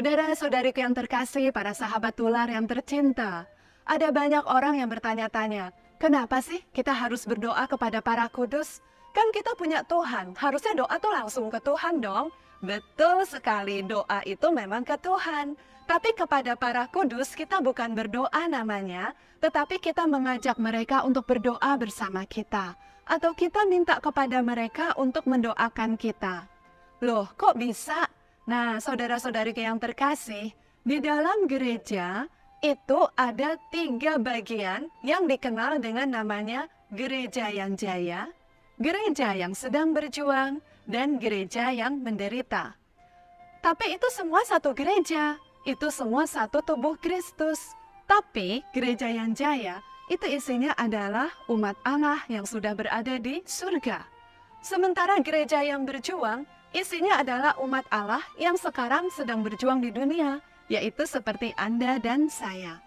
Saudara-saudariku yang terkasih, para sahabat tular yang tercinta, ada banyak orang yang bertanya-tanya, kenapa sih kita harus berdoa kepada para kudus? Kan kita punya Tuhan, harusnya doa tuh langsung ke Tuhan dong. Betul sekali, doa itu memang ke Tuhan. Tapi kepada para kudus kita bukan berdoa namanya, tetapi kita mengajak mereka untuk berdoa bersama kita. Atau kita minta kepada mereka untuk mendoakan kita. Loh, kok bisa? Nah, saudara-saudariku yang terkasih, di dalam gereja itu ada 3 bagian yang dikenal dengan namanya gereja yang jaya, gereja yang sedang berjuang, dan gereja yang menderita. Tapi itu semua satu gereja, itu semua satu tubuh Kristus. Tapi gereja yang jaya itu isinya adalah umat Allah yang sudah berada di surga. Sementara gereja yang berjuang isinya adalah umat Allah yang sekarang sedang berjuang di dunia, yaitu seperti Anda dan saya.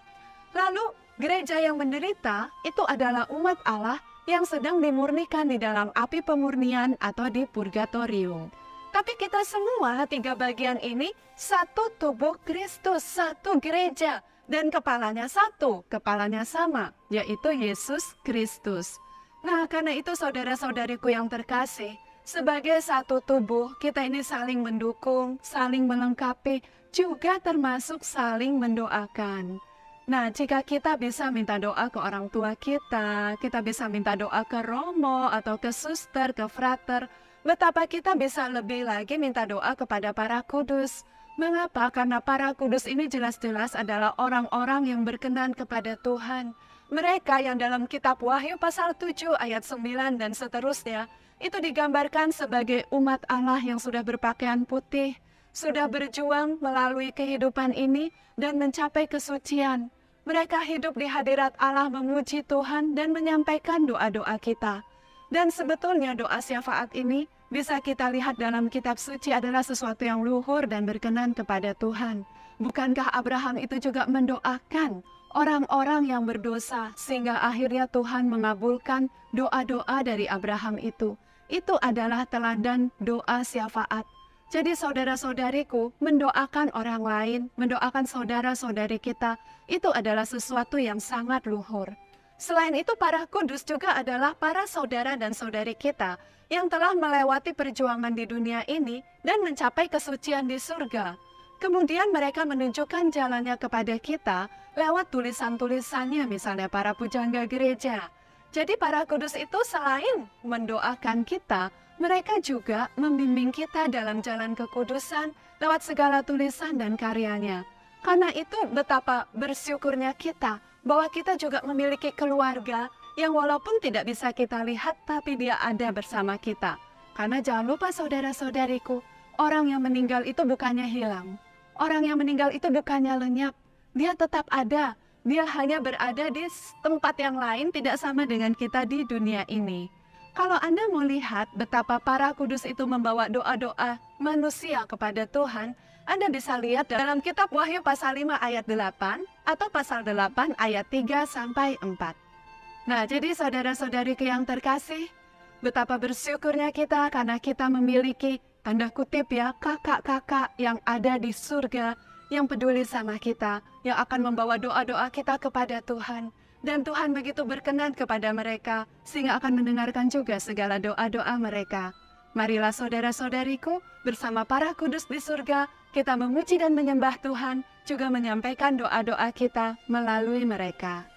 Lalu gereja yang menderita itu adalah umat Allah yang sedang dimurnikan di dalam api pemurnian atau di purgatorium. Tapi kita semua 3 bagian ini satu tubuh Kristus, satu gereja. Dan kepalanya satu, kepalanya sama, yaitu Yesus Kristus. Nah, karena itu saudara-saudariku yang terkasih, sebagai satu tubuh, kita ini saling mendukung, saling melengkapi, juga termasuk saling mendoakan. Nah, jika kita bisa minta doa ke orang tua kita bisa minta doa ke romo atau ke suster, ke frater, betapa kita bisa lebih lagi minta doa kepada para kudus. Mengapa? Karena para kudus ini jelas-jelas adalah orang-orang yang berkenan kepada Tuhan. Mereka yang dalam kitab Wahyu pasal 7 ayat 9 dan seterusnya, itu digambarkan sebagai umat Allah yang sudah berpakaian putih, sudah berjuang melalui kehidupan ini dan mencapai kesucian. Mereka hidup di hadirat Allah memuji Tuhan dan menyampaikan doa-doa kita. Dan sebetulnya doa syafaat ini bisa kita lihat dalam kitab suci adalah sesuatu yang luhur dan berkenan kepada Tuhan. Bukankah Abraham itu juga mendoakan orang-orang yang berdosa sehingga akhirnya Tuhan mengabulkan doa-doa dari Abraham itu? Itu adalah teladan doa syafaat. Jadi saudara-saudariku, mendoakan orang lain, mendoakan saudara-saudari kita, itu adalah sesuatu yang sangat luhur. Selain itu, para kudus juga adalah para saudara dan saudari kita yang telah melewati perjuangan di dunia ini dan mencapai kesucian di surga. Kemudian mereka menunjukkan jalannya kepada kita lewat tulisan-tulisannya, misalnya para pujangga gereja. Jadi para kudus itu selain mendoakan kita, mereka juga membimbing kita dalam jalan kekudusan lewat segala tulisan dan karyanya. Karena itu betapa bersyukurnya kita bahwa kita juga memiliki keluarga yang walaupun tidak bisa kita lihat, tapi dia ada bersama kita. Karena jangan lupa saudara-saudariku, orang yang meninggal itu bukannya hilang. Orang yang meninggal itu bukannya lenyap. Dia tetap ada. Dia hanya berada di tempat yang lain, tidak sama dengan kita di dunia ini. Kalau Anda mau lihat betapa para kudus itu membawa doa-doa manusia kepada Tuhan, Anda bisa lihat dalam kitab Wahyu pasal 5 ayat 8 atau pasal 8 ayat 3-4. Nah, jadi saudara-saudariku yang terkasih, betapa bersyukurnya kita karena kita memiliki, tanda kutip ya, kakak-kakak yang ada di surga, yang peduli sama kita, yang akan membawa doa-doa kita kepada Tuhan. Dan Tuhan begitu berkenan kepada mereka, sehingga akan mendengarkan juga segala doa-doa mereka. Marilah saudara-saudariku, bersama para kudus di surga, kita memuji dan menyembah Tuhan, juga menyampaikan doa-doa kita melalui mereka.